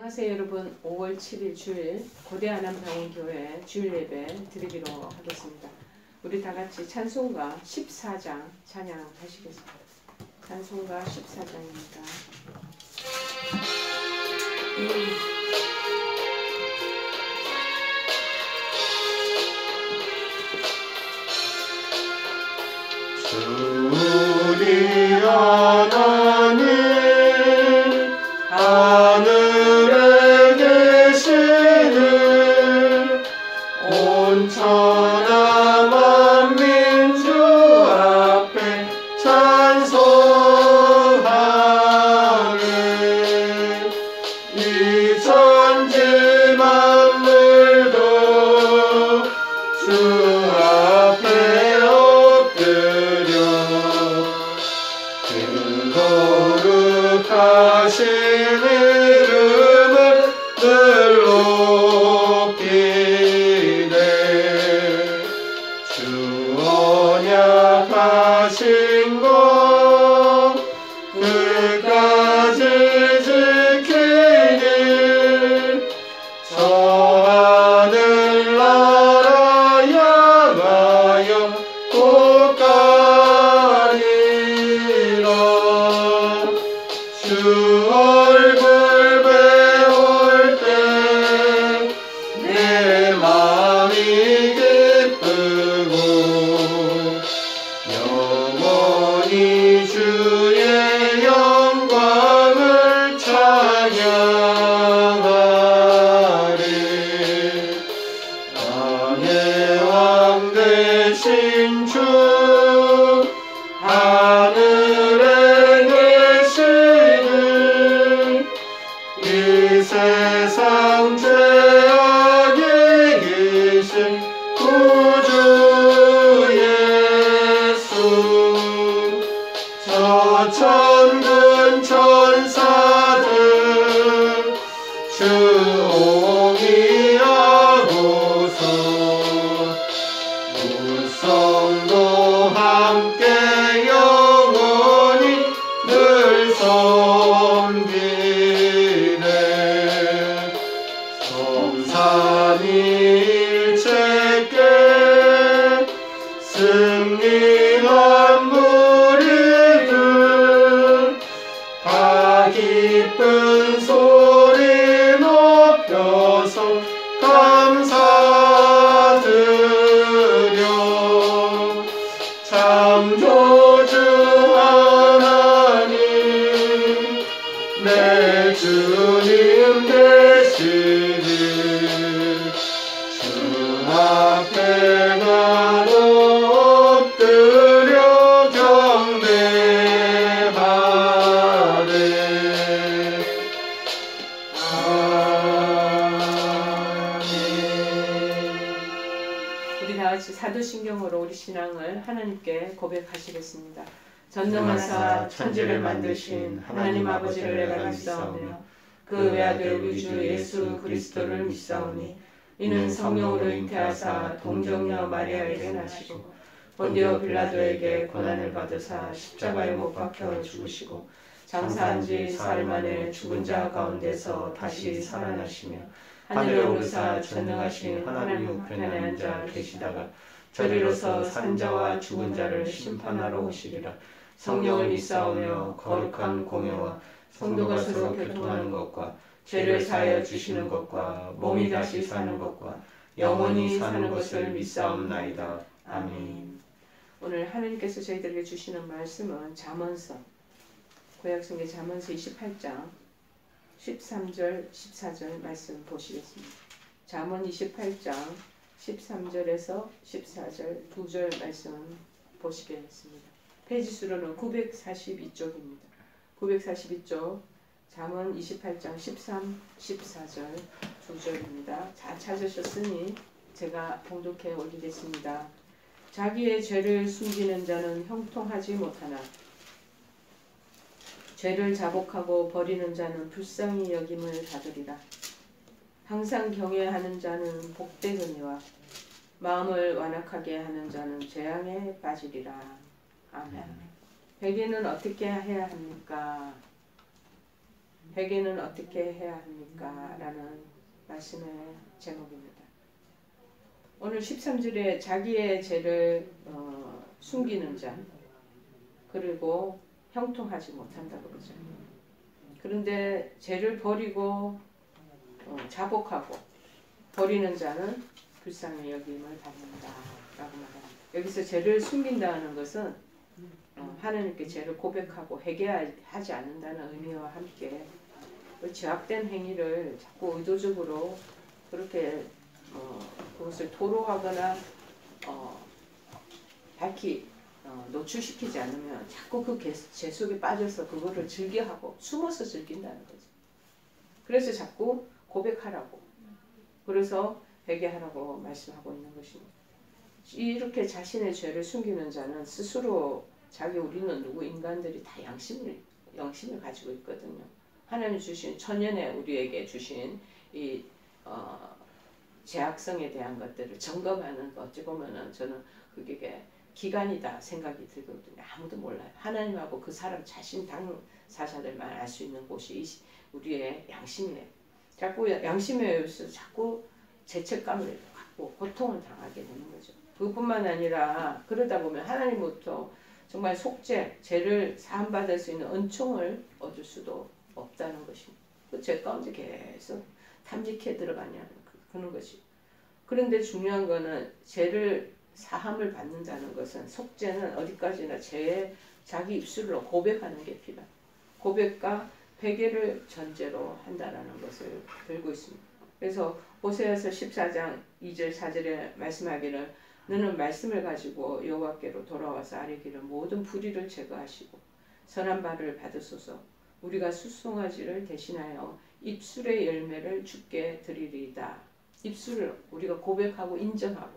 안녕하세요 여러분. 5월 7일 주일 고대하남병원교회 주일 예배 드리기로 하겠습니다. 우리 다같이 찬송가 14장 찬양하시겠습니다. 찬송가 14장입니다. 우리 하나님 하늘에 계시는 온 천하 만민주 앞에 찬송하네. 이 천지 만물도 주 앞에 엎드려 그 거룩하신 이름을 늘 높이네. 주 언약하신 것 끝까지 지키니 저 하늘나라 향하여 꼭 가리라. 주 얼굴 배울 때 내 마음이 기쁘고 영원히 주의 영광을 찬양하리. 땅의 왕 되신 주 하늘에 계시는 이 세상 죄악에 계신 구주 예수. 저 천군 천사들 주 옹이하고서 우성도 함께 영원히 늘 섬기네. 성삼위일체께 승리한 무리들 다 기쁜 소리 높여서 감사드려. 창조주 하나님 내 주님 되시니 주 앞에 나도 엎드려 경배하네. 아멘. 우리 다같이 사도신경으로 우리 신앙을 하나님께 고백하시겠습니다. 전능하사 천지를 만드신 하나님 아버지를 내가 믿사오며 그 외아들 우리 주 예수 그리스도를 믿사오니 이는 성령으로 잉태하사 동정녀 마리아에게 나시고 본디오 빌라도에게 고난을 받으사 십자가에 못 박혀 죽으시고 장사한 지 사흘 만에 죽은 자 가운데서 다시 살아나시며 하늘에 오르사 전능하신 하나님 우편에 앉아 계시다가 저리로서 산 자와 죽은 자를 심판하러 오시리라. 성령을 믿사오며 거룩한 공회와 성도가 서로 교통하는 것과 죄를 사하여 주시는 것과 몸이 다시 사는 것과 영원히 사는 것을 믿사옵나이다. 아멘. 오늘 하나님께서 저희들에게 주시는 말씀은 잠언서 구약성경 잠언서 28장 13절 14절 말씀 보시겠습니다. 잠언 28장 13절에서 14절 2절 말씀 보시겠습니다. 페이지 수로는 942쪽입니다. 942쪽 잠언 28장 13, 14절 2절입니다. 잘 찾으셨으니 제가 봉독해 올리겠습니다. 자기의 죄를 숨기는 자는 형통하지 못하나 죄를 자복하고 버리는 자는 불쌍히 여김을 받으리라. 항상 경외하는 자는 복되거니와 마음을 완악하게 하는 자는 재앙에 빠지리라. 아멘. 회개는 어떻게 해야 합니까? 회개는 어떻게 해야 합니까? 라는 말씀의 제목입니다. 오늘 13절에 자기의 죄를 숨기는 자, 그리고 형통하지 못한다고 그러죠. 그런데 죄를 버리고 자복하고 버리는 자는 불쌍히 여김을 받는다 라고 말합니다. 여기서 죄를 숨긴다는 것은 하나님께 죄를 고백하고 회개하지 않는다는 의미와 함께 그 죄악된 행위를 자꾸 의도적으로 그렇게 그것을 토로하거나 밝히 노출시키지 않으면 자꾸 그 죄 속에 빠져서 그거를 즐겨하고 숨어서 즐긴다는 거죠. 그래서 자꾸 고백하라고, 그래서 회개하라고 말씀하고 있는 것입니다. 이렇게 자신의 죄를 숨기는 자는 스스로 우리는 누구 인간들이 다 양심을 가지고 있거든요. 하나님 주신 천년에 우리에게 주신 이 죄악성에 대한 것들을 점검하는 거 어찌 보면은 저는 그게 기간이다 생각이 들거든요. 아무도 몰라요. 하나님하고 그 사람 자신 당사자들만 알 수 있는 곳이 우리의 양심이에요. 자꾸 양심에 의해서 자꾸 죄책감을 갖고 고통을 당하게 되는 거죠. 그뿐만 아니라 그러다 보면 하나님부터 정말 속죄, 죄를 사함받을 수 있는 은총을 얻을 수도 없다는 것입니다. 그 죄 가운데 계속 탐닉해 들어가냐는 그런 것이. 그런데 중요한 거는 죄를 사함을 받는다는 것은, 속죄는 어디까지나 죄의 자기 입술로 고백하는 게 필요합니다. 고백과 회개를 전제로 한다는 것을 들고 있습니다. 그래서 호세아서 14장 2절 4절에 말씀하기를 너는 말씀을 가지고 여호와께로 돌아와서 아뢰기를 모든 불의를 제거하시고 선한 바를 받으소서. 우리가 수송아지를 대신하여 입술의 열매를 주께 드리리이다. 입술을 우리가 고백하고 인정하고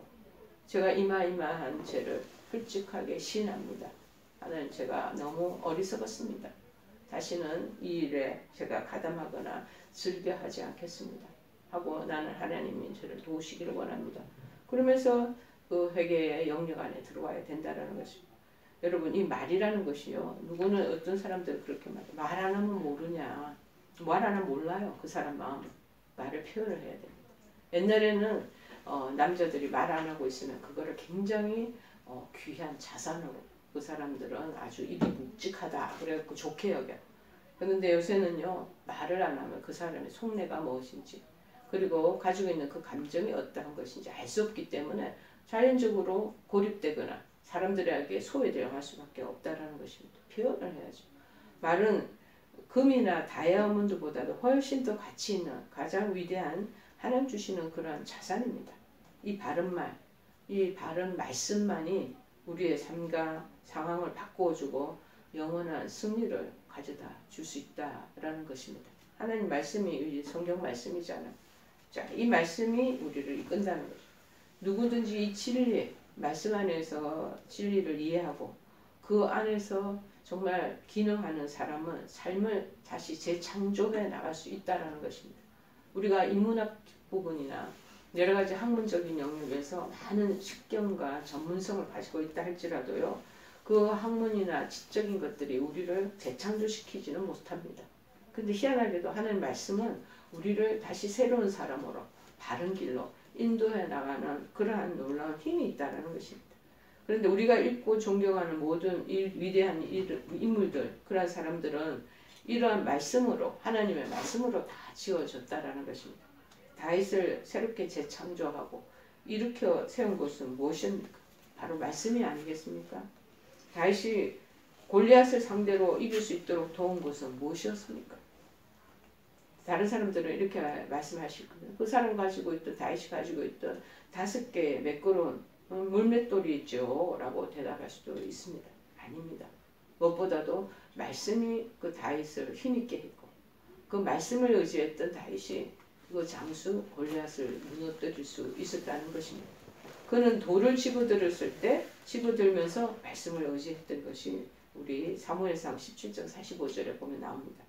제가 이마이마한 죄를 솔직하게 시인합니다. 하나님, 제가 너무 어리석었습니다. 다시는 이 일에 제가 가담하거나 즐겨하지 않겠습니다 하고 나는 하나님이 저를 도우시기를 원합니다. 그러면서 그 회개의 영역 안에 들어와야 된다는 것입니다. 여러분, 이 말이라는 것이요, 누구는 어떤 사람들은 그렇게 말해요. 말 안 하면 모르냐. 말 안 하면 몰라요. 그 사람 마음. 말을 표현을 해야 됩니다. 옛날에는 남자들이 말 안 하고 있으면 그거를 굉장히 귀한 자산으로, 그 사람들은 아주 입이 묵직하다 그래갖고 좋게 여겨. 그런데 요새는요, 말을 안 하면 그 사람의 속내가 무엇인지, 그리고 가지고 있는 그 감정이 어떠한 것인지 알 수 없기 때문에 자연적으로 고립되거나 사람들에게 소외되어갈 수밖에 없다라는 것입니다. 표현을 해야죠. 말은 금이나 다이아몬드보다도 훨씬 더 가치 있는 가장 위대한 하나님 주시는 그러한 자산입니다. 이 바른 말, 이 바른 말씀만이 우리의 삶과 상황을 바꾸어주고 영원한 승리를 가져다 줄 수 있다라는 것입니다. 하나님 말씀이 성경 말씀이잖아요. 자, 이 말씀이 우리를 이끈다는 거죠. 누구든지 이 진리, 말씀 안에서 진리를 이해하고 그 안에서 정말 기능하는 사람은 삶을 다시 재창조해 나갈 수 있다는 것입니다. 우리가 인문학 부분이나 여러 가지 학문적인 영역에서 많은 식견과 전문성을 가지고 있다 할지라도요, 그 학문이나 지적인 것들이 우리를 재창조시키지는 못합니다. 근데 희한하게도 하나님 말씀은 우리를 다시 새로운 사람으로 바른 길로 인도해 나가는 그러한 놀라운 힘이 있다는 것입니다. 그런데 우리가 읽고 존경하는 모든 위대한 인물들, 그러한 사람들은 이러한 말씀으로, 하나님의 말씀으로 다 지어졌다는 것입니다. 다윗을 새롭게 재창조하고 일으켜 세운 것은 무엇입니까? 바로 말씀이 아니겠습니까? 다윗이 골리앗을 상대로 이길 수 있도록 도운 것은 무엇이었습니까? 다른 사람들은 이렇게 말씀하시거든요. 그 사람 가지고 있던, 다윗이 가지고 있던 5개의 매끄러운 물맷돌이 있죠 라고 대답할 수도 있습니다. 아닙니다. 무엇보다도 말씀이 그 다윗을 힘있게 했고, 그 말씀을 의지했던 다윗이 그 장수 골리앗을 무너뜨릴 수 있었다는 것입니다. 그는 돌을 집어들었을 때 집어들면서 말씀을 의지했던 것이 우리 사무엘상 17장 45절에 보면 나옵니다.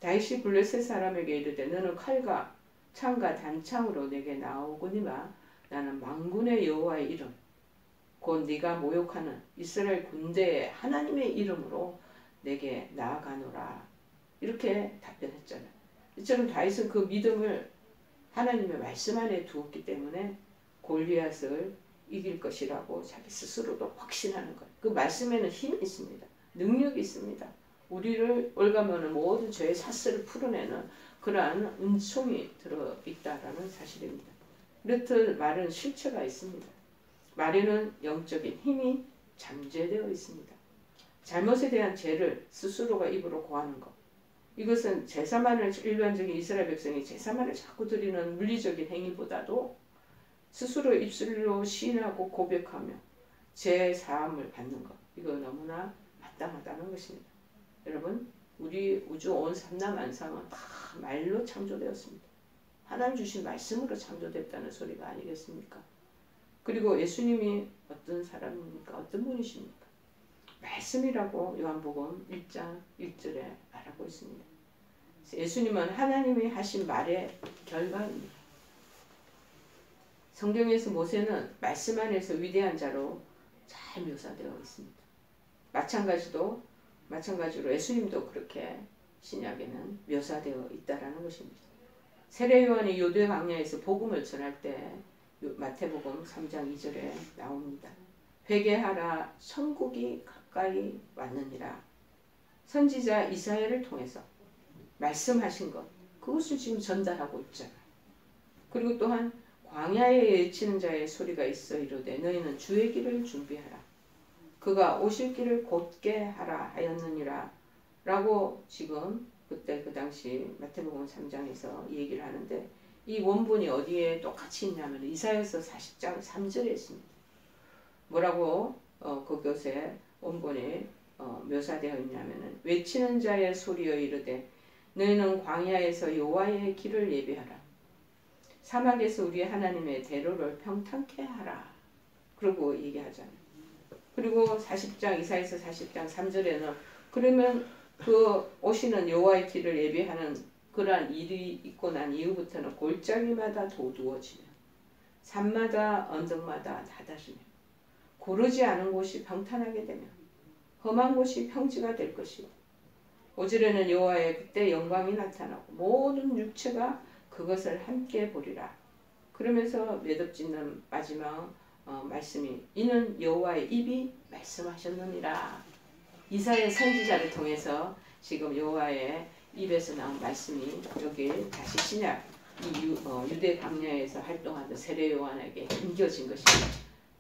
다윗이 블레셋 사람에게 이르되 너는 칼과 창과 단창으로 내게 나오거니와 나는 만군의 여호와의 이름 곧 네가 모욕하는 이스라엘 군대의 하나님의 이름으로 내게 나아가노라. 이렇게 답변했잖아요. 이처럼 다윗은 그 믿음을 하나님의 말씀 안에 두었기 때문에 골리앗을 이길 것이라고 자기 스스로도 확신하는 거예요. 그 말씀에는 힘이 있습니다. 능력이 있습니다. 우리를 올가면은 모든 죄의 사슬을 풀어내는 그러한 은총이 들어있다라는 사실입니다. 그렇듯 말은 실체가 있습니다. 말에는 영적인 힘이 잠재되어 있습니다. 잘못에 대한 죄를 스스로가 입으로 고하는 것. 이것은 제사만을 일반적인 이스라엘 백성이 제사만을 자꾸 드리는 물리적인 행위보다도 스스로 입술로 시인하고 고백하며 죄 사함을 받는 것. 이거 너무나 마땅하다는 것입니다. 여러분, 우리 우주 온 삼라만상은 다 말로 창조되었습니다. 하나님 주신 말씀으로 창조됐다는 소리가 아니겠습니까? 그리고 예수님이 어떤 사람입니까? 어떤 분이십니까? 말씀이라고 요한복음 1장 1절에 말하고 있습니다. 예수님은 하나님이 하신 말의 결과입니다. 성경에서 모세는 말씀 안에서 위대한 자로 잘 묘사되어 있습니다. 마찬가지로 예수님도 그렇게 신약에는 묘사되어 있다라는 것입니다. 세례 요한이 요대 광야에서 복음을 전할 때 마태복음 3장 2절에 나옵니다. 회개하라, 천국이 가까이 왔느니라. 선지자 이사야를 통해서 말씀하신 것, 그것을 지금 전달하고 있잖아요. 그리고 또한 광야에 외치는 자의 소리가 있어 이르되 너희는 주의 길을 준비하라. 그가 오실 길을 곧게 하라 하였느니라. 라고 지금 그때 그 당시 마태복음 3장에서 얘기를 하는데 이 원본이 어디에 똑같이 있냐면 이사야서 40장 3절에 있습니다. 뭐라고 그것에 원본에 묘사되어 있냐면 외치는 자의 소리여 이르되 너희는 광야에서 여호와의 길을 예비하라. 사막에서 우리 하나님의 대로를 평탄케 하라. 그러고 얘기하잖아요. 그리고 이사야서 40장 3절에는 그러면 그 오시는 여호와의 길을 예비하는 그러한 일이 있고 난 이후부터는 골짜기마다 도두어지며 산마다 언덕마다 닫아지며 고르지 않은 곳이 평탄하게 되며 험한 곳이 평지가 될 것이고 오절에는 여호와의 그때 영광이 나타나고 모든 육체가 그것을 함께 보리라. 그러면서 매듭짓는 마지막 말씀이 이는 여호와의 입이 말씀하셨느니라. 이사야 선지자를 통해서 지금 여호와의 입에서 나온 말씀이 여기 다시 신약 유대 광야에서 활동하던 세례 요한에게 인겨진 것입니다.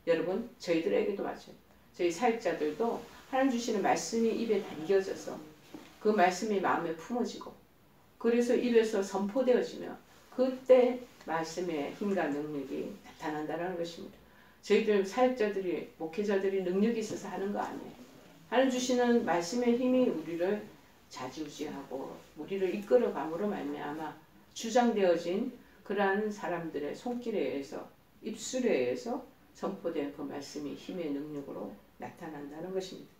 여러분, 저희들에게도 마찬가지예요. 저희 사역자들도 하나님 주시는 말씀이 입에 담겨져서 그 말씀이 마음에 품어지고 그래서 입에서 선포되어지며 그때 말씀의 힘과 능력이 나타난다는 것입니다. 저희들 사역자들이 목회자들이 능력이 있어서 하는 거 아니에요. 하나님 주시는 말씀의 힘이 우리를 좌지우지하고 우리를 이끌어감으로 말미암아 주장되어진 그러한 사람들의 손길에 의해서 입술에 의해서 선포된 그 말씀이 힘의 능력으로 나타난다는 것입니다.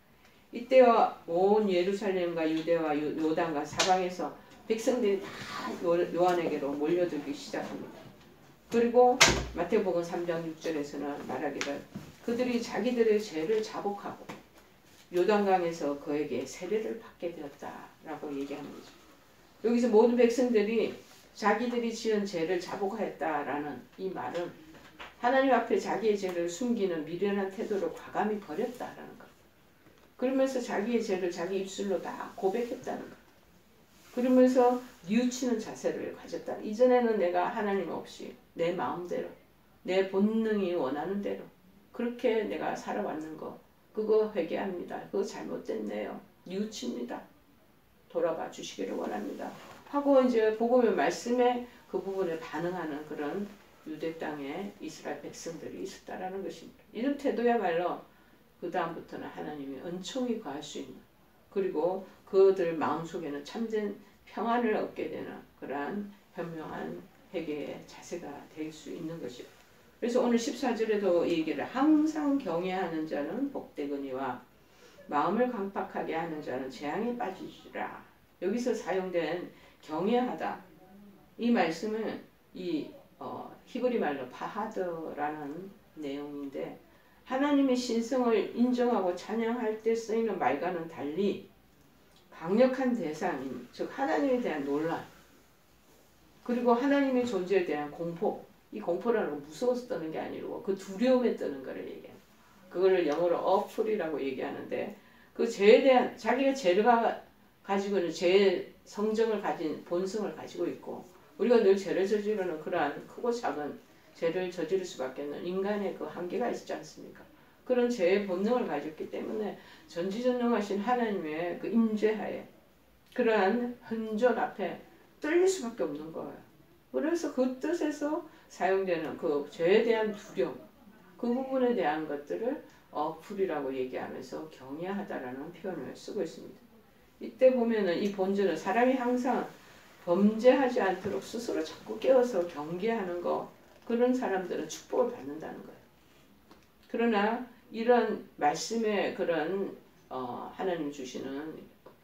이때와 온 예루살렘과 유대와 요단과 사방에서 백성들이 다 요한에게로 몰려들기 시작합니다. 그리고 마태복음 3장 6절에서는 말하기를 그들이 자기들의 죄를 자복하고 요단강에서 그에게 세례를 받게 되었다라고 얘기하는 거죠. 여기서 모든 백성들이 자기들이 지은 죄를 자복하였다라는 이 말은 하나님 앞에 자기의 죄를 숨기는 미련한 태도를 과감히 버렸다라는 것. 그러면서 자기의 죄를 자기 입술로 다 고백했다는 것. 그러면서 뉘우치는 자세를 가졌다. 이전에는 내가 하나님 없이 내 마음대로 내 본능이 원하는 대로 그렇게 내가 살아왔는 거 그거 회개합니다. 그거 잘못됐네요. 뉘우칩니다. 돌아봐 주시기를 원합니다. 하고 이제 복음의 말씀에 그 부분에 반응하는 그런 유대 땅에 이스라엘 백성들이 있었다라는 것입니다. 이런 태도야말로 그 다음부터는 하나님이 은총이 가할 수 있는 그리고 그들 마음속에는 참된 평안을 얻게 되는 그러한 현명한 회개의 자세가 될 수 있는 것이요. 그래서 오늘 14절에도 이 얘기를 항상 경외하는 자는 복되거니와 마음을 강팍하게 하는 자는 재앙에 빠지리라. 여기서 사용된 경외하다 이 말씀은 이 히브리 말로 파하드라는 내용인데 하나님의 신성을 인정하고 찬양할 때 쓰이는 말과는 달리 강력한 대상임, 즉 하나님에 대한 논란, 그리고 하나님의 존재에 대한 공포. 이 공포라는 건 무서워서 떠는 게 아니고 그 두려움에 떠는 거를 얘기해요. 그거를 영어로 awful이라고 얘기하는데, 그 죄에 대한, 자기가 죄를 가지고 있는 죄의 성정을 가진 본성을 가지고 있고, 우리가 늘 죄를 저지르는 그러한 크고 작은 죄를 저지를 수밖에 없는 인간의 그 한계가 있지 않습니까? 그런 죄의 본능을 가졌기 때문에 전지전능하신 하나님의 그 임재하에 그러한 현존 앞에 떨릴 수밖에 없는 거예요. 그래서 그 뜻에서 사용되는 그 죄에 대한 두려움, 그 부분에 대한 것들을 어풀이라고 얘기하면서 경외하다라는 표현을 쓰고 있습니다. 이때 보면은 이 본질은 사람이 항상 범죄하지 않도록 스스로 자꾸 깨워서 경계하는 거, 그런 사람들은 축복을 받는다는 거예요. 그러나 이런 말씀의 그런 하나님 주시는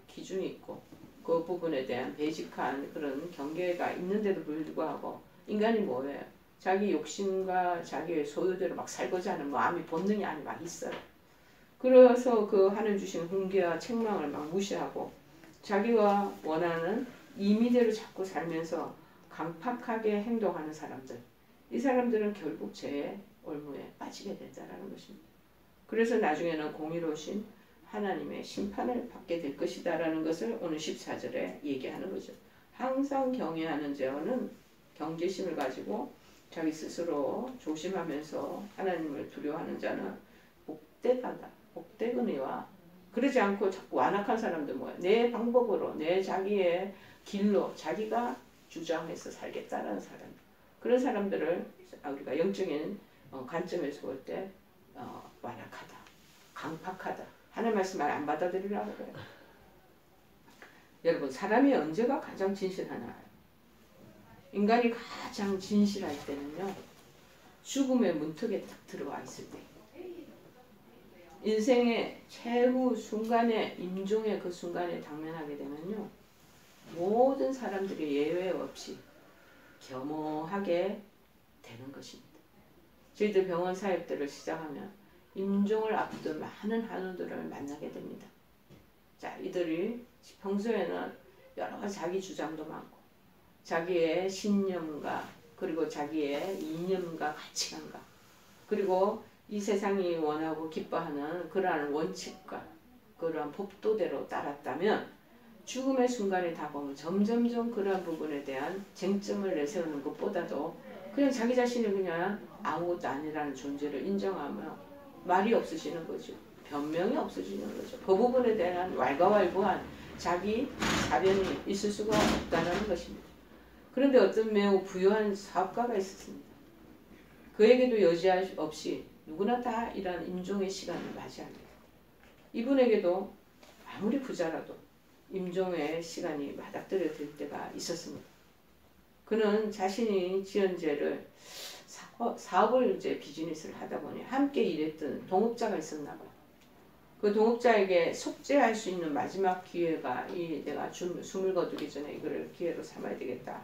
기준이 있고 그 부분에 대한 베이직한 그런 경계가 있는데도 불구하고 인간이 뭐예요? 자기 욕심과 자기의 소유대로 막 살고자 하는 마음이 본능이 안에 막 있어요. 그래서 그 하나님 주신 훈계와 책망을 막 무시하고 자기가 원하는 임의대로 자꾸 살면서 강팍하게 행동하는 사람들, 이 사람들은 결국 죄의 올무에 빠지게 된다는 것입니다. 그래서 나중에는 공의로우신 하나님의 심판을 받게 될 것이다 라는 것을 오늘 14절에 얘기하는 거죠. 항상 경외하는 자는 경계심을 가지고 자기 스스로 조심하면서 하나님을 두려워하는 자는 복되다. 복되거니와, 그러지 않고 자꾸 완악한 사람들 뭐야? 내 방법으로, 내 자기의 길로 자기가 주장해서 살겠다는 사람. 그런 사람들을 우리가 영적인 관점에서 볼 때 완악하다, 강팍하다, 하나님 말씀 말 안 받아들이라고 그래요. 여러분, 사람이 언제가 가장 진실하나요? 인간이 가장 진실할 때는요, 죽음의 문턱에 딱 들어와 있을 때, 인생의 최후 순간에, 임종의 그 순간에 당면하게 되면요, 모든 사람들이 예외 없이 겸허하게 되는 것입니다. 저희들 병원 사역들을 시작하면 임종을 앞둔 많은 한우들을 만나게 됩니다. 자, 이들이 평소에는 여러 가지 자기 주장도 많고 자기의 신념과 그리고 자기의 이념과 가치관과 그리고 이 세상이 원하고 기뻐하는 그러한 원칙과 그러한 법도대로 따랐다면 죽음의 순간에 다가오면 점점점 그러한 부분에 대한 쟁점을 내세우는 것보다도 그냥 자기 자신이 그냥 아무것도 아니라는 존재를 인정하며 말이 없으시는 거죠. 변명이 없어지는 거죠. 그 부분에 대한 왈가왈부한 자기 사변이 있을 수가 없다는 것입니다. 그런데 어떤 매우 부유한 사업가가 있었습니다. 그에게도 여지 없이 누구나 다 이런 임종의 시간을 맞이합니다. 이분에게도 아무리 부자라도 임종의 시간이 맞닥뜨려질 때가 있었습니다. 그는 자신이 지은 죄를 사업을 이제 비즈니스를 하다 보니 함께 일했던 동업자가 있었나 봐요. 그 동업자에게 속죄할 수 있는 마지막 기회가 내가 숨을 거두기 전에 이거를 기회로 삼아야 되겠다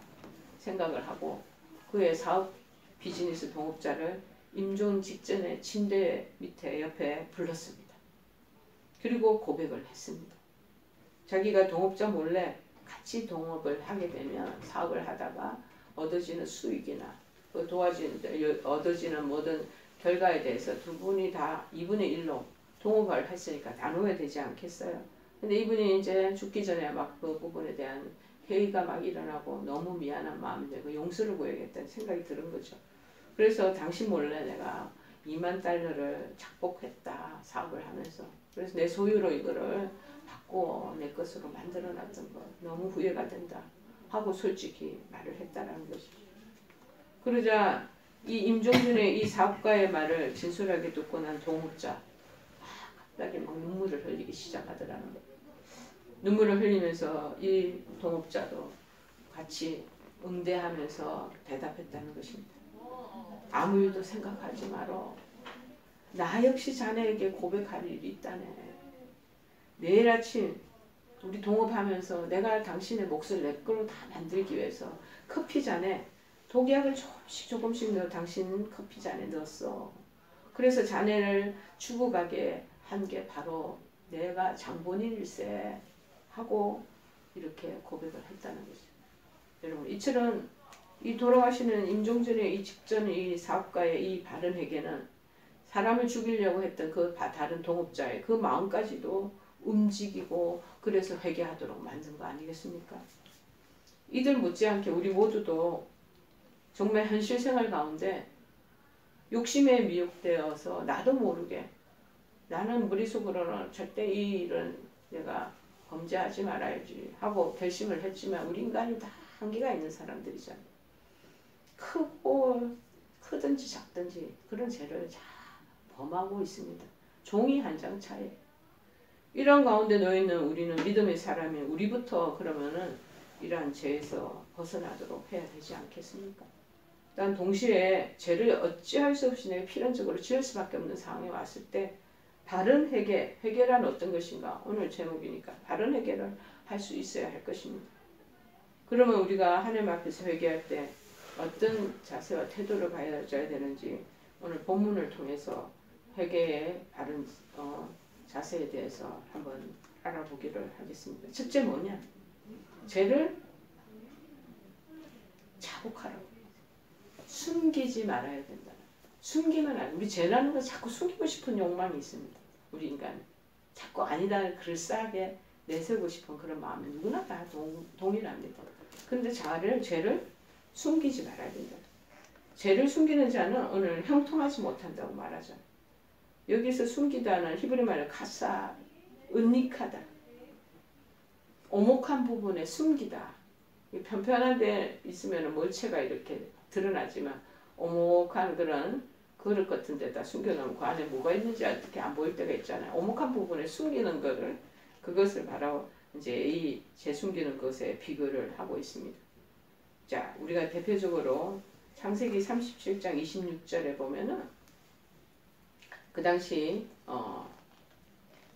생각을 하고 그의 사업 비즈니스 동업자를 임종 직전에 침대 밑에 옆에 불렀습니다. 그리고 고백을 했습니다. 자기가 동업자 몰래 같이 동업을 하게 되면 사업을 하다가 얻어지는 수익이나 얻어지는 모든 결과에 대해서 두 분이 다 2분의 1로 동업을 했으니까 나눠야 되지 않겠어요? 근데 이분이 이제 죽기 전에 막 그 부분에 대한 회의가 막 일어나고 너무 미안한 마음이 들고 용서를 구해야겠다는 생각이 드는 거죠. 그래서 당신 몰래 내가 2만 달러를 착복했다, 사업을 하면서. 그래서 내 소유로 이거를 바꿔 내 것으로 만들어놨던 거 너무 후회가 된다 하고 솔직히 말을 했다라는 것이죠. 그러자 이 임종준의 이 사업가의 말을 진솔하게 듣고 난 동업자 갑자기 막 눈물을 흘리기 시작하더라는 거예요. 눈물을 흘리면서 이 동업자도 같이 응대하면서 대답했다는 것입니다. 아무 일도 생각하지 마라. 나 역시 자네에게 고백할 일이 있다네. 내일 아침 우리 동업하면서 내가 당신의 몫을 내 걸로 다 만들기 위해서 커피잔에 독약을 조금씩 넣어 당신 커피잔에 넣었어. 그래서 자네를 죽어가게 한 게 바로 내가 장본인일세 하고 이렇게 고백을 했다는 거죠. 여러분, 이처럼 이 돌아가시는 임종전의 이 직전 이 사업가의 이 바른 회개는 사람을 죽이려고 했던 그 다른 동업자의 그 마음까지도 움직이고 그래서 회개하도록 만든 거 아니겠습니까? 이들 못지않게 우리 모두도 정말 현실 생활 가운데 욕심에 미혹되어서 나도 모르게 나는 머릿속으로는 절대 이 일은 내가 범죄하지 말아야지 하고 결심을 했지만 우리 인간이 다 한계가 있는 사람들이잖아요. 크든지 작든지 그런 죄를 다 범하고 있습니다. 종이 한 장 차에. 이런 가운데 놓여있는 우리는 믿음의 사람이 우리부터 그러면은 이러한 죄에서 벗어나도록 해야 되지 않겠습니까? 난 동시에 죄를 어찌할 수 없이 내가 필연적으로 지을 수밖에 없는 상황에 왔을 때 바른 회개란 어떤 것인가? 오늘 제목이니까 바른 회개를 할 수 있어야 할 것입니다. 그러면 우리가 하나님 앞에서 회개할 때 어떤 자세와 태도를 가져야 되는지 오늘 본문을 통해서 회개의 바른 자세에 대해서 한번 알아보기를 하겠습니다. 첫째 뭐냐? 죄를 자복하라고. 숨기지 말아야 된다. 숨기면 안 돼. 우리 죄라는 건 자꾸 숨기고 싶은 욕망이 있습니다. 우리 인간 자꾸 아니다 그럴싸하게 내세우고 싶은 그런 마음이 누구나 다 동일합니다. 그런데 죄를 숨기지 말아야 된다. 죄를 숨기는 자는 오늘 형통하지 못한다고 말하죠. 여기서 숨기다는 히브리 말로 카사, 은닉하다. 오목한 부분에 숨기다. 편편한 데 있으면 몰체가 이렇게 드러나지만 오목한 그런 그릇 같은 데다 숨겨놓으면 그 안에 뭐가 있는지 어떻게 안 보일 때가 있잖아요. 오목한 부분에 숨기는 그것을 바로 이제 이 죄 숨기는 것에 비교를 하고 있습니다. 자, 우리가 대표적으로 창세기 37장 26절에 보면은 그 당시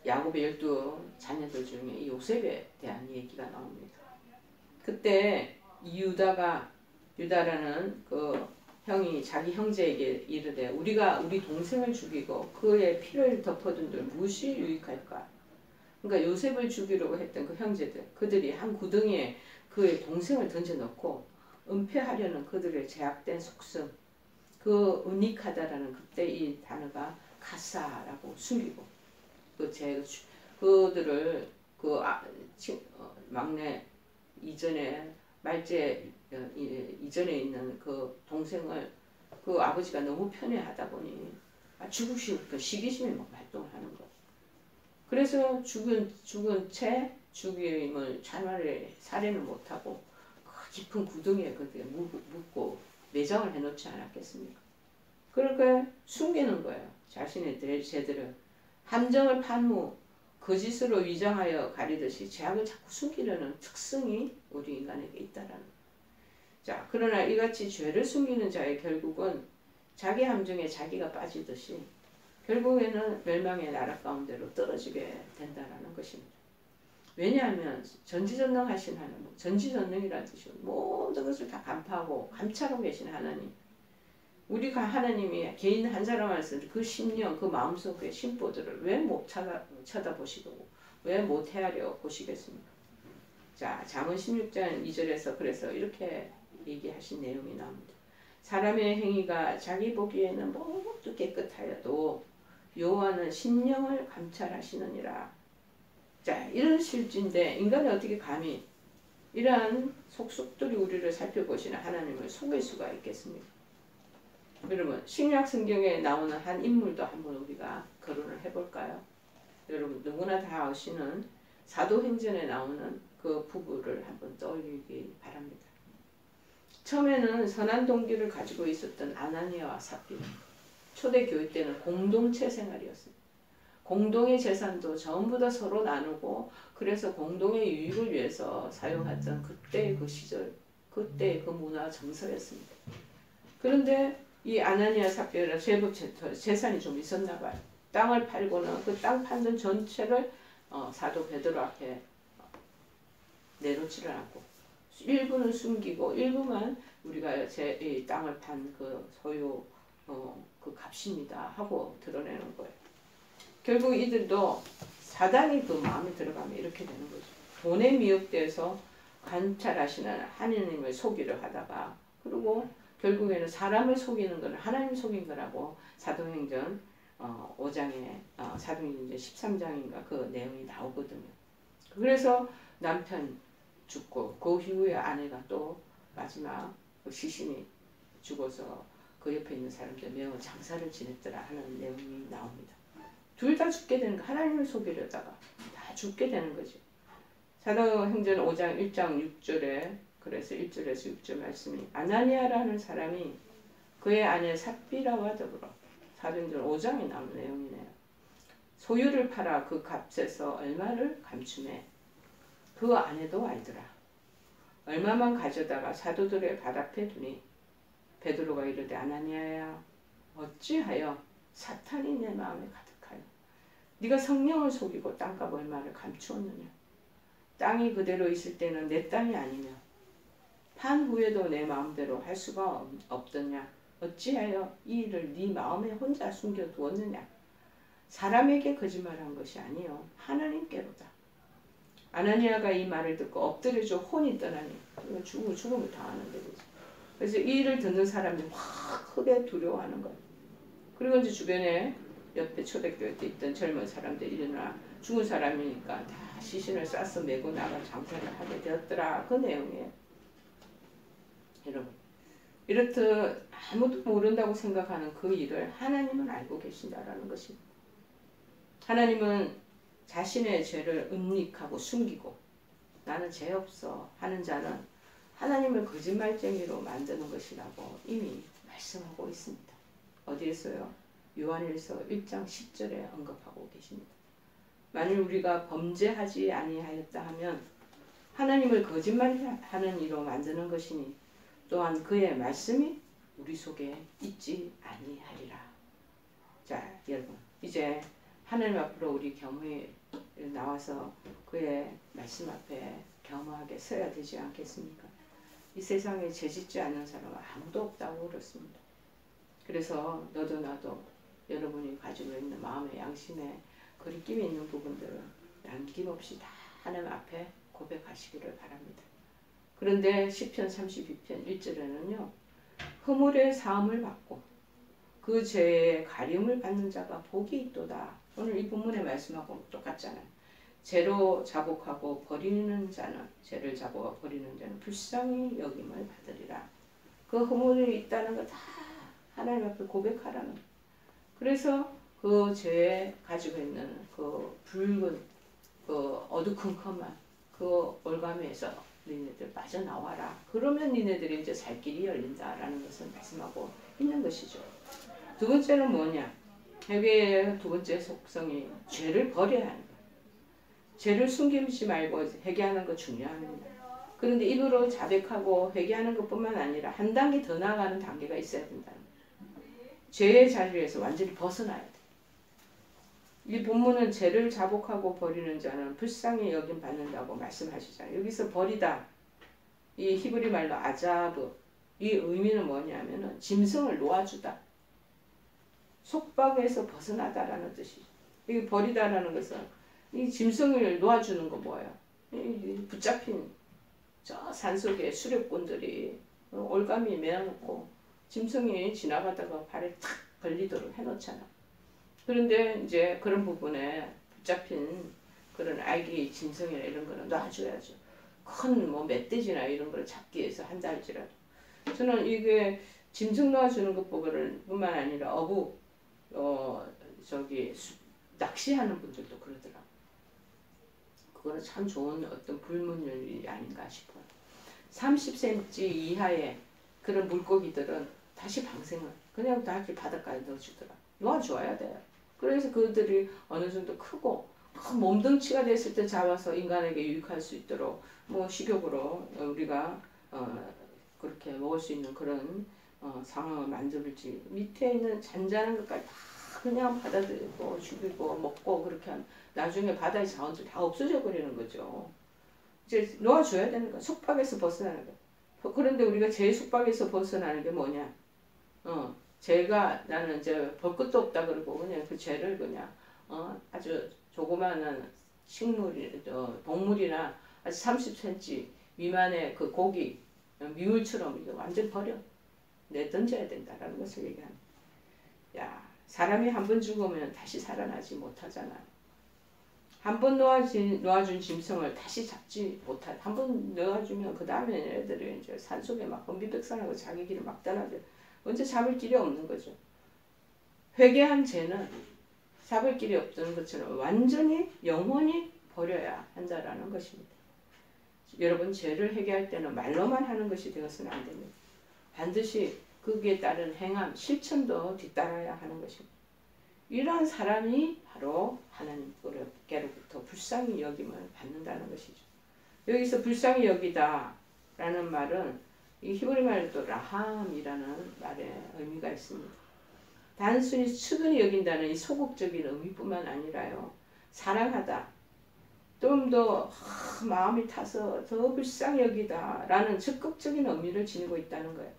야곱의 12 자녀들 중에 이 요셉에 대한 얘기가 나옵니다. 그때 유다라는 그 형이 자기 형제에게 이르되 우리가 우리 동생을 죽이고 그의 피를 덮어둔들 무엇이 유익할까? 그러니까 요셉을 죽이려고 했던 그 형제들, 그들이 한 구덩이에 그의 동생을 던져놓고 은폐하려는 그들의 제약된 속성, 그 은닉하다라는 그때 이 단어가 가사라고 숨기고 그들을 막내 말제 이전에 있는 그 동생을 그 아버지가 너무 편애하다 보니 죽고 싶은 시기심에 막 활동을 하는 거예요. 그래서 죽은 채 죽임을 잔화를 살해를 못하고 그 깊은 구덩이에 그렇게 묻고 매장을 해놓지 않았겠습니까? 그러니까 숨기는 거예요. 자신의 죄들을. 함정을 판 후 거짓으로 위장하여 가리듯이 죄악을 자꾸 숨기려는 특성이 우리 인간에게 있다라는 거예요. 자, 그러나 이같이 죄를 숨기는 자의 결국은 자기 함정에 자기가 빠지듯이 결국에는 멸망의 나라 가운데로 떨어지게 된다는 것입니다. 왜냐하면 전지전능하신 하나님, 전지전능이라는 뜻이 모든 것을 다 간파하고 감찰하고 계신 하나님, 우리가 하나님이 개인 한 사람한테 그 심령, 그 마음속의 심보들을 왜 못 쳐다보시고 왜 못 헤아려 보시겠습니까? 자, 잠언 16장 2절에서 그래서 이렇게 얘기하신 내용이 나옵니다. 사람의 행위가 자기 보기에는 모두 깨끗하여도 여호와는 심령을 감찰하시느니라. 자, 이런 실지인데 인간이 어떻게 감히 이러한 속속들이 우리를 살펴보시는 하나님을 속일 수가 있겠습니까? 여러분, 신약 성경에 나오는 한 인물도 한번 우리가 거론을 해볼까요? 여러분 누구나 다 아시는 사도행전에 나오는 그 부부를 한번 떠올리기 바랍니다. 처음에는 선한 동기를 가지고 있었던 아나니아와 삽비라, 초대교회 때는 공동체 생활이었습니다. 공동의 재산도 전부 다 서로 나누고 그래서 공동의 유익을 위해서 사용했던 그때의 그 시절, 그때의 그 문화 정서였습니다. 그런데 이 아나니아 삽비라 제법 재산이 좀 있었나 봐요. 땅을 팔고는 그 땅 판돈 전체를 사도 베드로 앞에 내놓지를 않고 일부는 숨기고 일부만 우리가 이 땅을 판 그 소유 그 값입니다 하고 드러내는 거예요. 결국 이들도 사단이 그 마음에 들어가면 이렇게 되는 거죠. 돈에 미혹돼서 관찰하시는 하느님을 속이려 하다가, 그리고 결국에는 사람을 속이는 것은 하나님 속인 거라고 사도행전 5장에 사도행전 13장인가 그 내용이 나오거든요. 그래서 남편 죽고 그 이후에 아내가 또 마지막 시신이 죽어서 그 옆에 있는 사람들 매우 장사를 지냈더라 하는 내용이 나옵니다. 둘 다 죽게 되는 거, 하나님을 속이려다가 다 죽게 되는 거죠. 사도행전 5장 1장 6절에, 그래서 1절에서 6절 말씀이, 아나니아라는 사람이 그의 아내 삽비라와 더불어, 사도행전 5장에 나오는 내용이네요. 소유를 팔아 그 값에서 얼마를 감추매 그 아내도 알더라. 얼마만 가져다가 사도들의 발 앞에 두니 베드로가 이르되, 아나니아야, 어찌하여 사탄이 내 마음에 가득하여 네가 성령을 속이고 땅값 얼마를 감추었느냐. 땅이 그대로 있을 때는 내 땅이 아니며 판 후에도 내 마음대로 할 수가 없더냐. 어찌하여 이 일을 네 마음에 혼자 숨겨두었느냐. 사람에게 거짓말한 것이 아니요 하나님께로다. 아나니아가 이 말을 듣고 엎드려져 혼이 떠나니, 죽음을 당하는 거죠. 그래서 이 일을 듣는 사람들이 확 크게 두려워하는 거예요. 그리고 이제 주변에 옆에 초대교회 때 있던 젊은 사람들이 일어나 죽은 사람이니까 다 시신을 싸서 메고 나가 장사를 하게 되었더라. 그 내용이에요. 여러분, 이렇듯 아무도 모른다고 생각하는 그 일을 하나님은 알고 계신다라는 것입니다. 하나님은 자신의 죄를 은닉하고 숨기고 나는 죄 없어 하는 자는 하나님을 거짓말쟁이로 만드는 것이라고 이미 말씀하고 있습니다. 어디에서요? 요한일서 1장 10절에 언급하고 계십니다. 만일 우리가 범죄하지 아니하였다 하면 하나님을 거짓말하는 이로 만드는 것이니 또한 그의 말씀이 우리 속에 있지 아니하리라. 자, 여러분, 이제 하나님 앞으로 우리 겸허히 나와서 그의 말씀 앞에 겸허하게 서야 되지 않겠습니까? 이 세상에 죄짓지 않는 사람은 아무도 없다고 그렇습니다. 그래서 너도 나도 여러분이 가지고 있는 마음의 양심에 거리낌이 있는 부분들을 남김없이 다 하나님 앞에 고백하시기를 바랍니다. 그런데 시편 32편 1절에는요. 허물의 사함을 받고 그 죄의 가림을 받는 자가 복이 있도다. 오늘 이 본문의 말씀하고 똑같잖아요. 죄로 자복하고 버리는 자는, 죄를 자복하고 버리는 자는 불쌍히 여김을 받으리라. 그 허물이 있다는 거 다 하나님 앞에 고백하라는 거예요. 그래서 그 죄에 가지고 있는 그 붉은 그 어두컴컴한 그 올가미에서 너희네들 빠져나와라. 그러면 니네들이 이제 살 길이 열린다라는 것을 말씀하고 있는 것이죠. 두 번째는 뭐냐? 회개의 두 번째 속성이 죄를 버려야 하는 거예요. 죄를 숨김치 말고 회개하는 거 중요합니다. 그런데 입으로 자백하고 회개하는 것뿐만 아니라 한 단계 더 나아가는 단계가 있어야 된다는 거예요. 죄의 자리에서 완전히 벗어나야 돼. 이 본문은 죄를 자복하고 버리는 자는 불쌍히 여김 받는다고 말씀하시잖아요. 여기서 버리다, 이 히브리 말로 아자브, 이 의미는 뭐냐면은 짐승을 놓아주다, 속박에서 벗어나다라는 뜻이죠. 이 버리다라는 것은 이 짐승을 놓아주는 거 뭐예요? 이 붙잡힌 저 산속에 수렵꾼들이 올가미 매어놓고 짐승이 지나가다가 발에 탁 걸리도록 해놓잖아. 그런데 이제 그런 부분에 붙잡힌 그런 아기 짐승이나 이런 거는 놔줘야죠. 큰 뭐 멧돼지나 이런 걸 잡기 위해서 한 달지라도. 저는 이게 짐승 놔주는 것뿐만 아니라 낚시하는 분들도 그러더라고. 그거는 참 좋은 어떤 불문율이 아닌가 싶어요. 30cm 이하의 그런 물고기들은 다시 방생을 그냥 다시 바닷가에 넣어주더라. 놓아줘야 돼요. 그래서 그들이 어느 정도 크고 큰 몸덩치가 됐을 때 잡아서 인간에게 유익할 수 있도록 뭐 식욕으로 우리가 그렇게 먹을 수 있는 그런 상황을 만들지, 밑에 있는 잔잔한 것까지 다 그냥 받아들이고 죽이고 먹고 그렇게 하면 나중에 바다의 자원들 다 없어져 버리는 거죠. 이제 놓아줘야 되는 거야. 속박에서 벗어나는 거야. 그런데 우리가 제일 속박에서 벗어나는 게 뭐냐? 죄가 나는 이제 볼 것도 없다 그러고 그냥 그 죄를 그냥 아주 조그마한 식물이 동물이나 아주 30cm 미만의 그 고기, 미울처럼 이거 완전 버려. 내던져야 된다라는 것을 얘기합니다. 야, 사람이 한 번 죽으면 다시 살아나지 못하잖아. 한 번 놓아준 짐승을 다시 잡지 못하. 한 번 놓아주면 그 다음에 애들이 이제 산속에 막 혼비백산하고 자기 길을 막 떠나죠. 언제 잡을 길이 없는 거죠. 회개한 죄는 잡을 길이 없던 것처럼 완전히 영원히 버려야 한다라는 것입니다. 여러분, 죄를 회개할 때는 말로만 하는 것이 되어서는 안 됩니다. 반드시 거기에 따른 행함, 실천도 뒤따라야 하는 것입니다. 이러한 사람이 바로 하나님께로부터 불쌍히 여김을 받는다는 것이죠. 여기서 불쌍히 여기다 라는 말은 이 히브리 말로 또 라함이라는 말에 의미가 있습니다. 단순히 측은히 여긴다는 이 소극적인 의미뿐만 아니라요, 사랑하다, 좀 더 마음이 타서 더 불쌍히 여기다 라는 적극적인 의미를 지니고 있다는 거예요.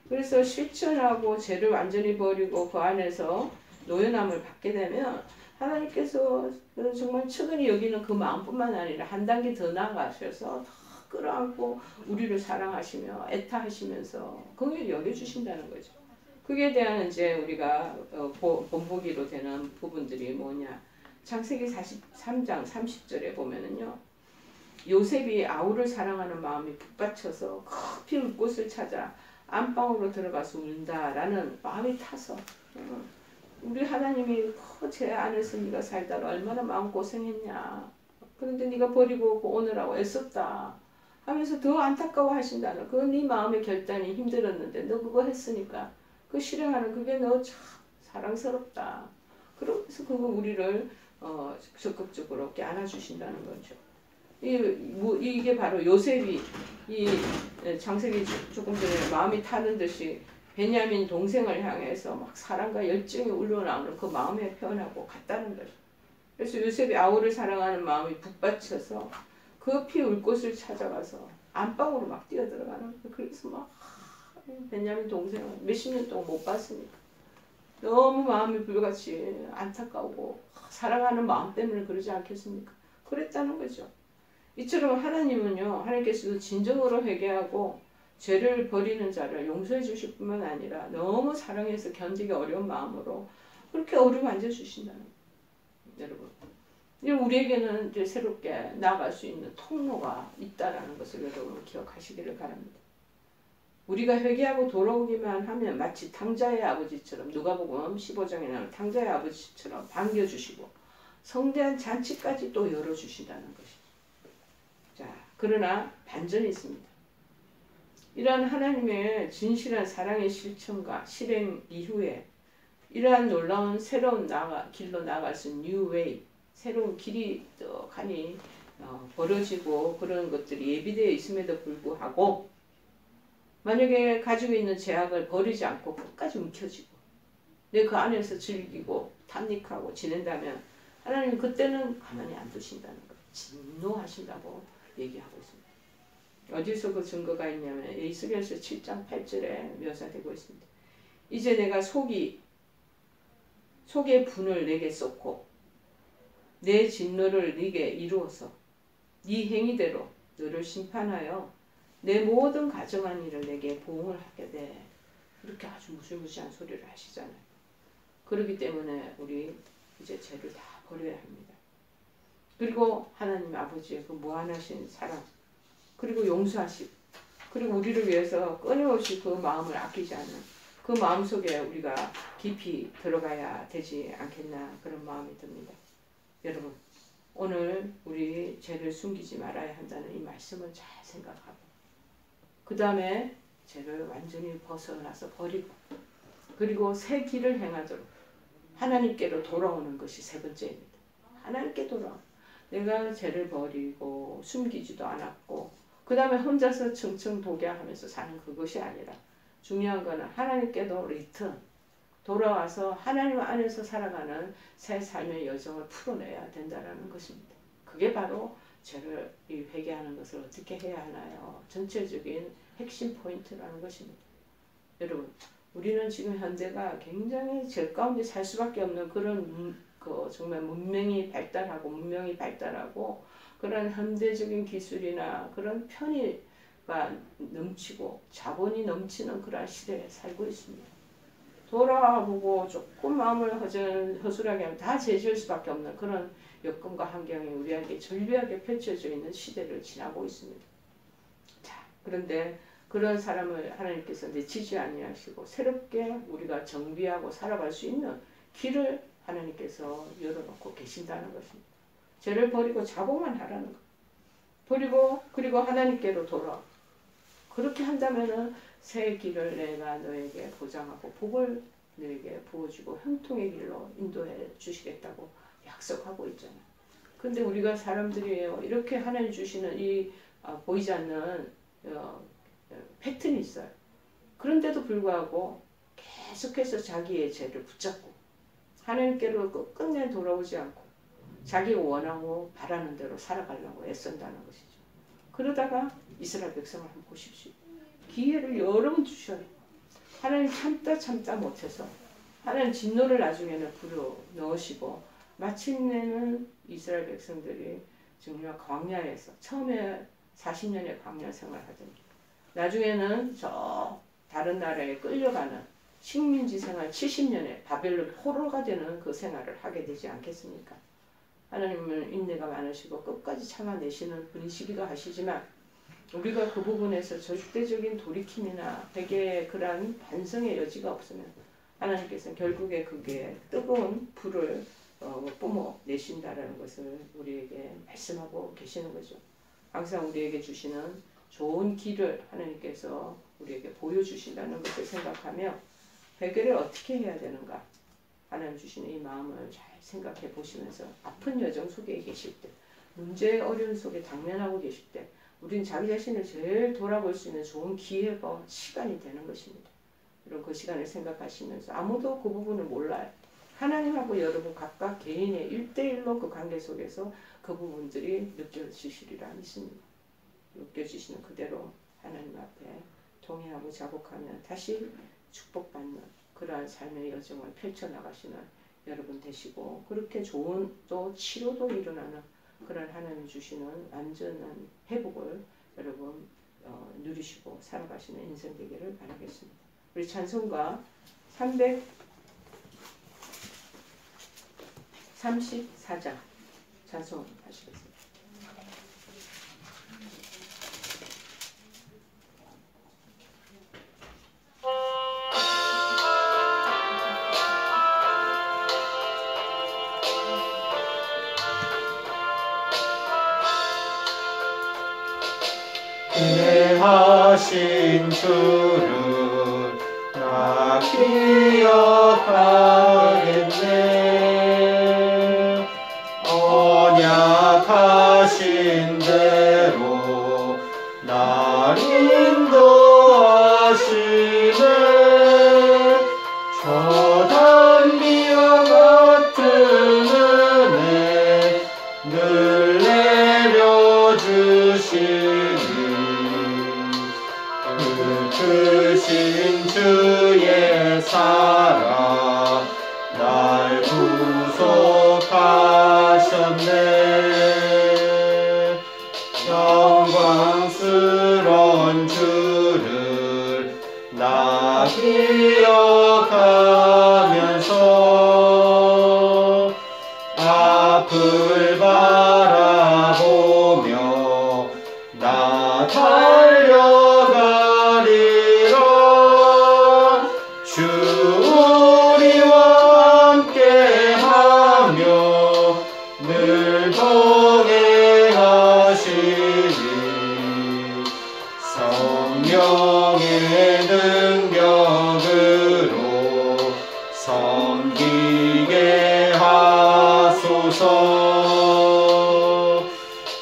그래서 실천하고 죄를 완전히 버리고 그 안에서 노연함을 받게 되면 하나님께서 정말 측은히 여기는 그 마음뿐만 아니라 한 단계 더 나아가셔서 더 끌어안고 우리를 사랑하시며 애타하시면서 긍휼히 여겨주신다는 거죠. 그에 대한 이제 우리가 본보기로 되는 부분들이 뭐냐. 창세기 43장 30절에 보면은요, 요셉이 아우를 사랑하는 마음이 북받쳐서 급히 울 곳을 찾아 안방으로 들어가서 운다라는 마음이 타서, 우리 하나님이 제 안에서 네가 살다가 얼마나 마음고생했냐. 그런데 네가 버리고 오느라고 애썼다 하면서 더 안타까워 하신다는, 그건 네 마음의 결단이 힘들었는데 너 그거 했으니까 그 실행하는 그게 너 참 사랑스럽다. 그러면서 그거 우리를 적극적으로 이렇게 안아주신다는 거죠. 이게 바로 요셉이 이 창세기 조금 전에 마음이 타는 듯이 베냐민 동생을 향해서 막 사랑과 열정이 우러나오는 그 마음에 표현하고 같다는 거죠. 그래서 요셉이 아우를 사랑하는 마음이 북받쳐서 급히 울 곳을 찾아가서 안방으로 막 뛰어들어가는 거예요. 그래서 막 베냐민 동생을 몇십 년 동안 못 봤으니까 너무 마음이 불같이 안타까우고 사랑하는 마음 때문에 그러지 않겠습니까? 그랬다는 거죠. 이처럼 하나님은요, 하나님께서도 진정으로 회개하고 죄를 버리는 자를 용서해 주실 뿐만 아니라 너무 사랑해서 견디기 어려운 마음으로 그렇게 어루만져 주신다는 거예요. 여러분, 우리에게는 이제 새롭게 나아갈 수 있는 통로가 있다라는 것을 여러분 기억하시기를 바랍니다. 우리가 회개하고 돌아오기만 하면 마치 탕자의 아버지처럼, 누가복음 15장에 나오는 탕자의 아버지처럼 반겨주시고 성대한 잔치까지 또 열어주신다는 것이죠. 자, 그러나 반전이 있습니다. 이러한 하나님의 진실한 사랑의 실천과 실행 이후에 이러한 놀라운 새로운 길로 나아갈 수 있는 new way, 새로운 길이 떡하니 벌어지고 그런 것들이 예비되어 있음에도 불구하고 만약에 가지고 있는 죄악을 버리지 않고 끝까지 움켜쥐고 내 그 안에서 즐기고 탐닉하고 지낸다면 하나님은 그때는 가만히 안 두신다는 거예요. 진노하신다고 얘기하고 있습니다. 어디서 그 증거가 있냐면 에스겔서 7장 8절에 묘사되고 있습니다. 이제 내가 속의 분을 내게 쏟고 내 진노를 네게 이루어서 네 행위대로 너를 심판하여 내 모든 가정한 일을 내게 보응을 하게 돼. 이렇게 아주 무시무시한 소리를 하시잖아요. 그렇기 때문에 우리 이제 죄를 다 버려야 합니다. 그리고 하나님 아버지의 그 무한하신 사랑, 그리고 용서하시고, 그리고 우리를 위해서 끊임없이 그 마음을 아끼지 않는 그 마음속에 우리가 깊이 들어가야 되지 않겠나, 그런 마음이 듭니다. 여러분, 오늘 우리 죄를 숨기지 말아야 한다는 이 말씀을 잘 생각하고 그 다음에 죄를 완전히 벗어나서 버리고 그리고 새 길을 행하도록 하나님께로 돌아오는 것이 세 번째입니다. 하나님께 돌아와. 내가 죄를 버리고 숨기지도 않았고 그 다음에 혼자서 청청 독야하면서 사는 그것이 아니라 중요한 것은 하나님께도 리턴, 돌아와서 하나님 안에서 살아가는 새 삶의 여정을 풀어내야 된다는 것입니다. 그게 바로 죄를 회개하는 것을 어떻게 해야 하나요? 전체적인 핵심 포인트라는 것입니다. 여러분, 우리는 지금 현대가 굉장히 죄 가운데 살 수밖에 없는 그런 정말 문명이 발달하고 그 그런 현대적인 기술이나 그런 편의가 넘치고 자본이 넘치는 그러한 시대에 살고 있습니다. 돌아보고 조금 마음을 허술하게 하면 다 죄지을 수밖에 없는 그런 여건과 환경이 우리에게 절묘하게 펼쳐져 있는 시대를 지나고 있습니다. 자, 그런데 그런 사람을 하나님께서 내치지 아니하시고 새롭게 우리가 정비하고 살아갈 수 있는 길을 하나님께서 열어놓고 계신다는 것입니다. 죄를 버리고 자복만 하라는 것. 버리고 그리고 하나님께로 돌아. 그렇게 한다면은 새 길을 내가 너에게 보장하고 복을 너에게 부어주고 형통의 길로 인도해 주시겠다고 약속하고 있잖아요. 근데 우리가 사람들이에요. 이렇게 하나님 주시는 이 보이지 않는 패턴이 있어요. 그런데도 불구하고 계속해서 자기의 죄를 붙잡고 하나님께로 끝끝내 돌아오지 않고 자기가 원하고 바라는 대로 살아가려고 애쓴다는 것이죠. 그러다가 이스라엘 백성을 한번 보십시오. 기회를 여러 번 주셔요. 하나님 참다 못해서 하나님 진노를 나중에는 불어 넣으시고 마침내는 이스라엘 백성들이 정말 광야에서 처음에 40년의 광야 생활하더니 나중에는 저 다른 나라에 끌려가는 식민지 생활 70년의 바벨론 포로가 되는 그 생활을 하게 되지 않겠습니까? 하나님은 인내가 많으시고 끝까지 참아내시는 분이시기도 하시지만 우리가 그 부분에서 절대적인 돌이킴이나 회개의 그러한 반성의 여지가 없으면 하나님께서는 결국에 그게 뜨거운 불을 뿜어내신다라는 것을 우리에게 말씀하고 계시는 거죠. 항상 우리에게 주시는 좋은 길을 하나님께서 우리에게 보여주신다는 것을 생각하며 회개를 어떻게 해야 되는가 하나님 주시는 이 마음을 잘 생각해 보시면서 아픈 여정 속에 계실 때 문제의 어려움 속에 당면하고 계실 때 우리는 자기 자신을 제일 돌아볼 수 있는 좋은 기회가 시간이 되는 것입니다. 여러분 그 시간을 생각하시면서 아무도 그 부분을 몰라요. 하나님하고 여러분 각각 개인의 1대1로 그 관계 속에서 그 부분들이 느껴지시리라 믿습니다. 느껴지시는 그대로 하나님 앞에 동의하고 자복하면 다시 축복받는 그러한 삶의 여정을 펼쳐나가시는 여러분 되시고 그렇게 좋은 또 치료도 일어나는 그런 하나님 주시는 완전한 회복을 여러분 누리시고 살아가시는 인생 되기를 바라겠습니다. 우리 찬송가 334장 찬송하시겠습니다. 하신 주를 나 기억하겠네. 언약하신 대로 날 인도하시네. 저 단비와 같은 은혜 늘 내려주시니 크신 주의 사랑 날 구속하셨네. 영광스런 주를 나 기억하면서 앞을 바라보며 나 달려가리라. 주 우리와 함께하며 늘 동행하시니 성령의 능력으로 섬기게 하소서.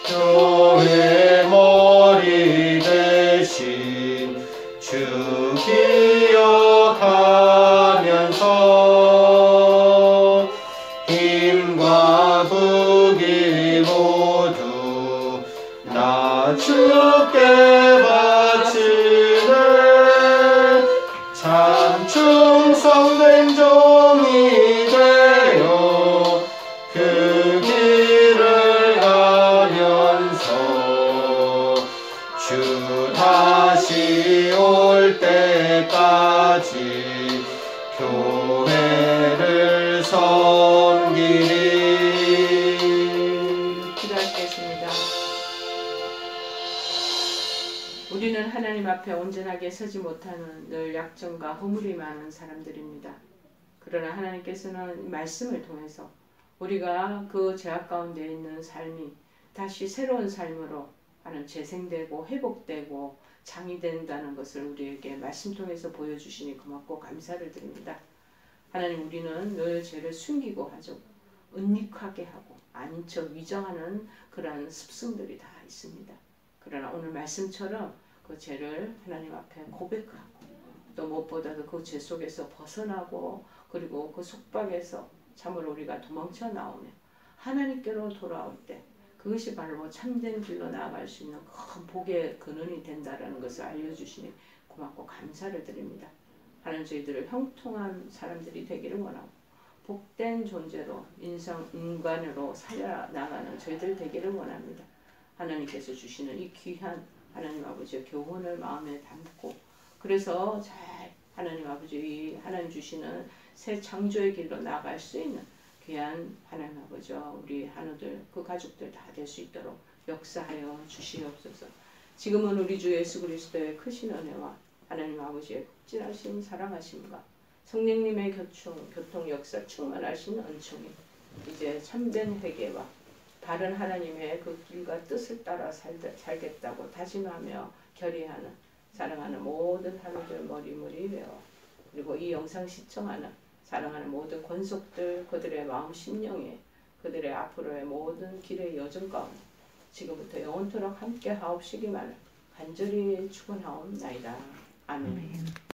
교회 머리 대신 주 기억하면서 힘과 부귀 모두 나 주께 바치네. 참 충성된 종이 되어 그 길을 가면 같이 교회를 섬기리. 기도하시겠습니다. 우리는 하나님 앞에 온전하게 서지 못하는 늘 약점과 허물이 많은 사람들입니다. 그러나 하나님께서는 말씀을 통해서 우리가 그 죄악 가운데 있는 삶이 다시 새로운 삶으로 하는 재생되고 회복되고 장이 된다는 것을 우리에게 말씀 통해서 보여주시니 고맙고 감사를 드립니다. 하나님, 우리는 늘 죄를 숨기고 하죠. 은닉하게 하고 아닌 척 위정하는 그러한 습성들이 다 있습니다. 그러나 오늘 말씀처럼 그 죄를 하나님 앞에 고백하고 또 무엇보다도 그 죄 속에서 벗어나고 그리고 그 속박에서 참으로 우리가 도망쳐 나오며 하나님께로 돌아올 때 그것이 바로 참된 길로 나아갈 수 있는 큰 복의 근원이 된다는 것을 알려주시니 고맙고 감사를 드립니다. 하나님, 저희들을 형통한 사람들이 되기를 원하고 복된 존재로 인간으로 살아나가는 저희들 되기를 원합니다. 하나님께서 주시는 이 귀한 하나님 아버지의 교훈을 마음에 담고 그래서 잘 하나님 아버지 하나님 주시는 새 창조의 길로 나아갈 수 있는 귀한 하나님 아버지 우리 하나들 그 가족들 다 될 수 있도록 역사하여 주시옵소서. 지금은 우리 주 예수 그리스도의 크신 은혜와 하나님 아버지의 극진하신 사랑하심과 성령님의 교통 역사 충만하신 은총이 이제 참된 회개와 바른 하나님의 그 길과 뜻을 따라 살겠다고 다짐하며 결의하는 사랑하는 모든 하나들 머리머리 외워 그리고 이 영상 시청하는 사랑하는 모든 권속들 그들의 마음 심령에 그들의 앞으로의 모든 길의 여정 가운데 지금부터 영원토록 함께 하옵시기만을 간절히 축원하옵나이다. 아멘.